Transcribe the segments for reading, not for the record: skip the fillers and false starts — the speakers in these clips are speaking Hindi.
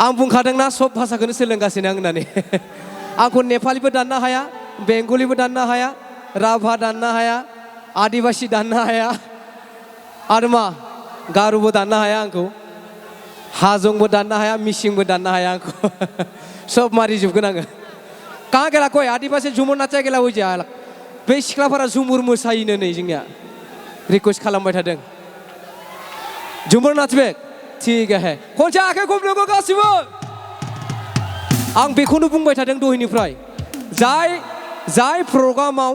आं बुंखादोंना सब भाषाखौनो सोलोंगासिनो आं होननानै आंखौ नेपालिबो दाननो हाया बेंगलिबो दाननो हाया राभा दाननो हाया आदिबासी दाननो हाया आरो मा गारुबो दाननो हाया आंखौ हाजंबो दाननो हाया मिसिंबो दाननो हाया आंखौ सब मारिजोबगोन आङो कहाँ गेला कोई आदिबासी झुमुर नाचा गेला होई जा बे सिख्लाफोरा झुमुर मोसायोनो नै जोंनिया रिक्वेस्ट खालामबाय थादों झुमुर नाचबे ठीक है खनसे आखाइ खबनांगौ गासिबो आं बेखौनो बुंबाय थादों दहायनिफ्राय जाय प्रग्रामाव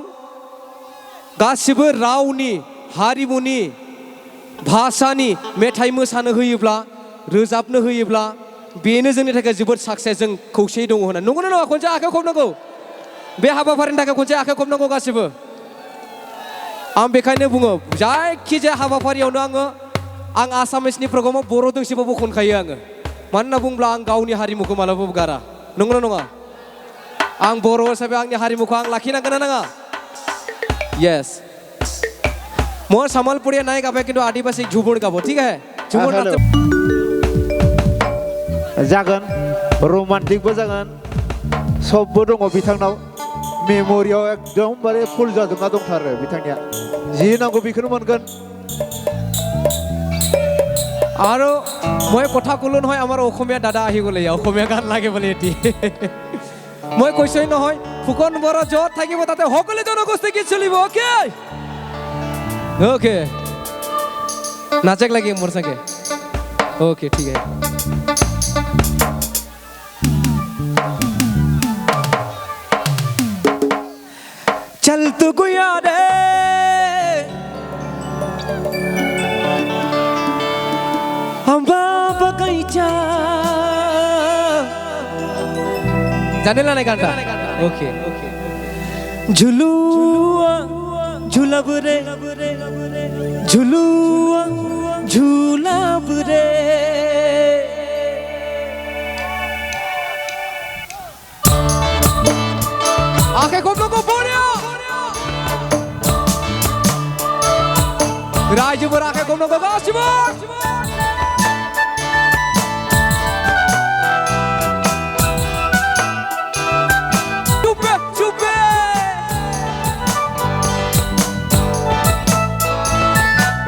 गासिबो रावनि हारिमुनि भाषानि मेथाइ मोसानो होयोब्ला रोजाबनो होयोब्ला बेनो जोंनि थाखाय जोबोद साक्सेस जों खौसेयै दङ होनना नंगौना नङा खनसे आखाइ खबनांगौ बे हाबाफारिनि थाखाय खनसे आखाइ खबनांगौ गासिबो आं बेखायनो बुङो जायखिजाया हाबाफारियावनो आं आसामिसनि प्रग्रामाव बर' दोंसेबाबो खनखायो आङो मानो होनना बुङोब्ला आं गावनि हारिमुखौ मालाबाबो गारा नंगौना नङा आं बर' हिसाबै आंनि हारिमुखौ आं लाखिनांगोन ना नाङा यस मैं सम्बलपुरिया नहीं गाबे किंतु आदिवासी झुमुर गाबो ठीक है झुमुर जागोन रोमान्टिकबो जागोन सबबो दङ बिथांनाव मेम'रियाव एकदमबारे फुल जाजोबना दंथारो बिथांनिया जि नांगौ बेखौनो मोनगोन আৰু মই কথা ক'লো নহয় আমাৰ অসমীয়া দাদা আহি গ'লে অসমীয়া গান লাগে বুলি এটি মই কৈছোই নহয় ফুকন বড় য'ত থাকিব তাতে সকলো জনগোষ্ঠী গীত চলিব অ'কে ओके नाचक लगे मोर संगे ओके ठीक है चल तू गुया रे अम्बा बगीचा जाने ला नहीं गाता ओके झुलुआ झुलब रे झुलुआ झुलब रे आंखें खोल लो को बोलियो राज्य पर आंखें खोल लो को गासिबो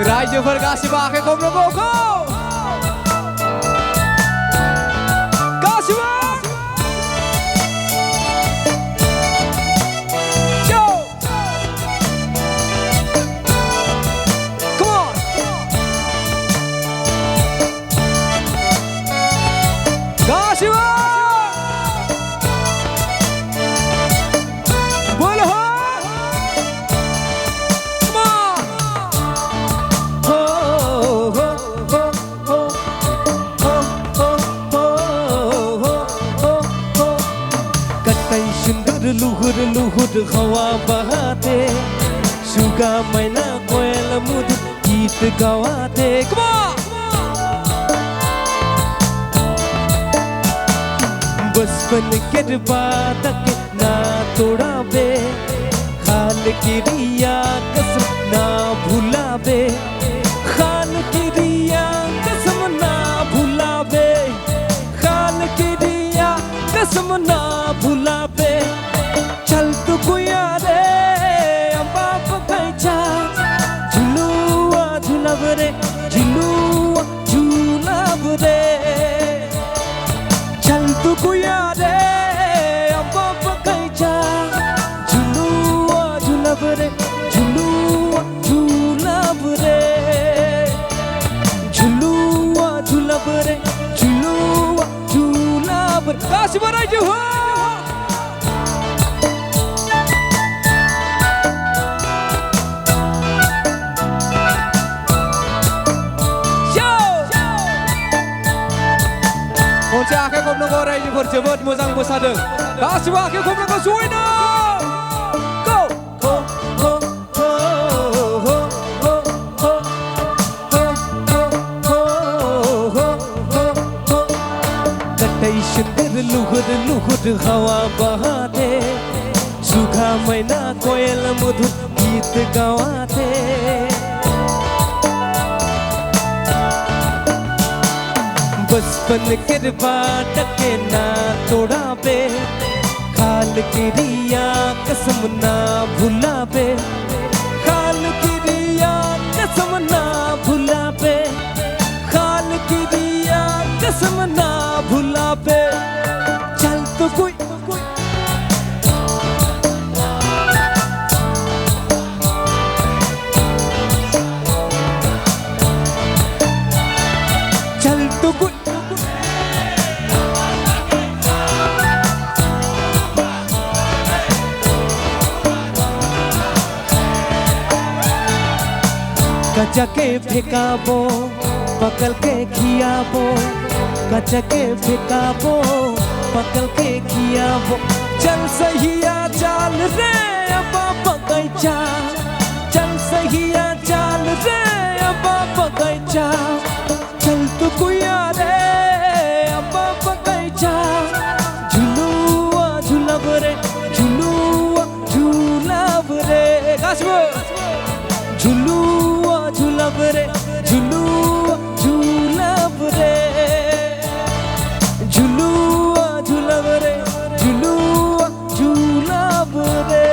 राज्यभर गासिबो आंखें खोल लो को गासिबो go come on गासिबो बोलो लुहुर लुहुर हवा बहाते सुगा मैना कोयल मुद गीत गवाते बचपन के बात ना तोड़ाबे खाल की रिया कसम ना भुलाबे खाल की रिया कसम ना भुलाबे खाल की रिया कसम ना भुलाबे चल तू गुया रे अम्बा बगीचा झुलुआ झुलब रे झुलुआ झुलब रे चल तू गुया रे अम्बा बगीचा झुलुआ झुलब रे झुलुआ झुलब रे झुलुआ झुलब रे झुलुआ झुलब रे गासिबो रायजो हो खनसे आखाइ खबनांगौ रायजोफोर जोबोद मोजां मोसादों गासिबो आखाइ खबनांगौ जयैनो कतै सुंदर लुहुर लुहुर हवा बहाते सुगा मैना कोयल मधुर गीत गवाते बचपन के बाटके ना तोड़ा बे खाल की रिया कसम ना भूला बे खाल की रिया कसम ना भूला बे खाल की रिया कसम ना भूला बे चल तो कोई चल तो कोई कचा के फेंकाबो पकल के खियाबो कचा के फेंकाबो पकल के खियाबो चल सहिया चाल रे अबा बगैचा चल सहिया चाल रे अबा बगैचा चल तो कुया रे अबा बगैचा झुलुआ झुलब रे झुलुआ झुलब रे गाछबो झुलुआ झुलब रे झुलुआ झुलब रे झुलुआ झुलब रे झुलुआ झुलब रे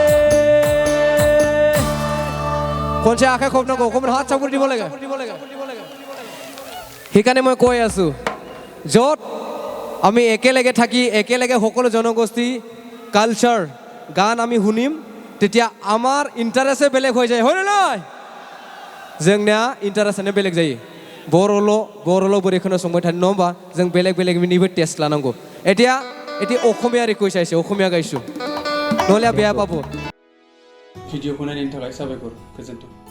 कोनसे आखाय खबनांगौ कमन हात सावगुरि দিব লাগে সেইকাৰণে মই কৈ আছো য'ত আমি একেলগে থাকি একেলগে সকলো জনগোষ্ঠী কালচাৰ গান আমি শুনিম তেতিয়া আমাৰ ইন্টাৰেষ্টে বেলেগ হৈ যায় হয় নহয় जोंनिया इन्टारेस्टआनो बेलेग जायो बर'ल' बोरै खोनासंबाय थानो नङा होमबा जों बेलेग बेलेगनिबो टेस्ट लानांगौ এতিয়া অসমীয়া ৰিকুৱেষ্ট আহিছে অসমীয়া গাইছোঁ নহ'লে বেয়া পাব भिडिअखौ नायनायनि थाखाय साबायखर गोजोन्थों